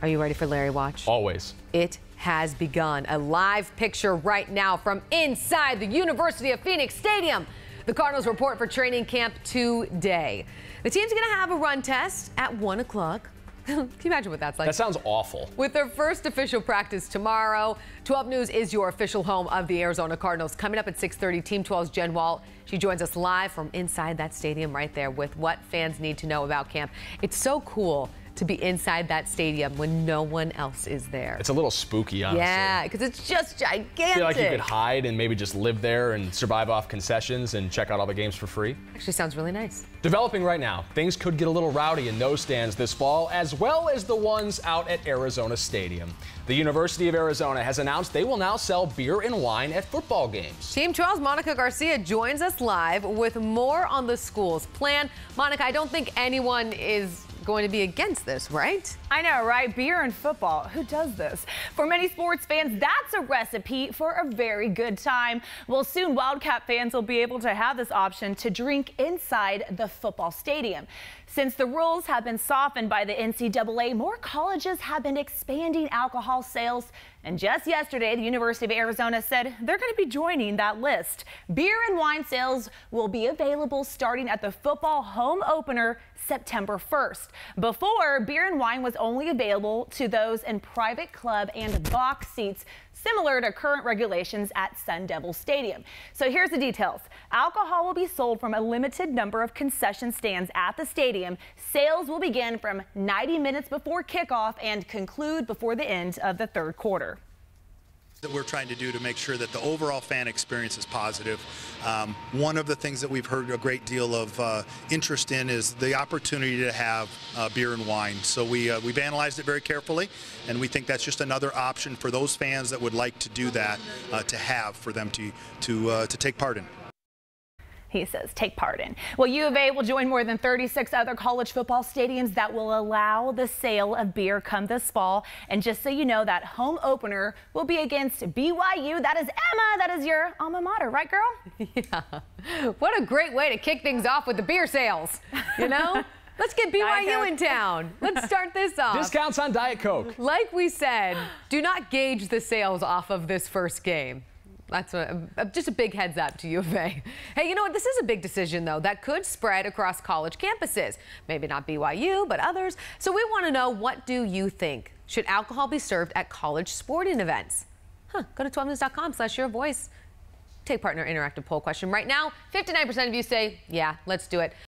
Are you ready for Larry Watch? Always. It has begun. A live picture right now from inside the University of Phoenix Stadium. The Cardinals report for training camp today. The team's going to have a run test at 1 o'clock. Can you imagine what that's like? That sounds awful. With their first official practice tomorrow. 12 News is your official home of the Arizona Cardinals. Coming up at 6:30, Team 12's Jen Walt. She joins us live from inside that stadium right there with what fans need to know about camp. It's so cool to be inside that stadium when no one else is there. It's a little spooky, honestly. Yeah, because it's just gigantic. I feel like you could hide and maybe just live there and survive off concessions and check out all the games for free. Actually sounds really nice. Developing right now, things could get a little rowdy in those stands this fall, as well as the ones out at Arizona Stadium. The University of Arizona has announced they will now sell beer and wine at football games. Team 12's Monica Garcia joins us live with more on the school's plan. Monica, I don't think anyone is going to be against this, right? I know, right? Beer and football. Who does this? For many sports fans, that's a recipe for a very good time. Well, soon Wildcat fans will be able to have this option to drink inside the football stadium. Since the rules have been softened by the NCAA, more colleges have been expanding alcohol sales. And just yesterday, the University of Arizona said they're going to be joining that list. Beer and wine sales will be available starting at the football home opener September 1st. Before, beer and wine was only available to those in private club and box seats, similar to current regulations at Sun Devil Stadium. So here's the details. Alcohol will be sold from a limited number of concession stands at the stadium. Sales will begin from 90 minutes before kickoff and conclude before the end of the third quarter. That we're trying to do to make sure that the overall fan experience is positive. One of the things that we've heard a great deal of interest in is the opportunity to have beer and wine. So we've analyzed it very carefully, and we think that's just another option for those fans that would like to do that, to have for them to take part in. He says take part in. Well, U of A will join more than 36 other college football stadiums that will allow the sale of beer come this fall. And just so you know, that home opener will be against BYU. That is Emma. That is your alma mater, right, girl? Yeah. What a great way to kick things off with the beer sales, you know? Let's get BYU in town. Let's start this off. Discounts on Diet Coke. Like we said, do not gauge the sales off of this first game. That's just a big heads up to U of A. Hey, you know what? This is a big decision, though, that could spread across college campuses. Maybe not BYU, but others. So we want to know, what do you think? Should alcohol be served at college sporting events? Go to 12news.com/yourvoice. Take part in our interactive poll question. Right now, 59% of you say, yeah, let's do it.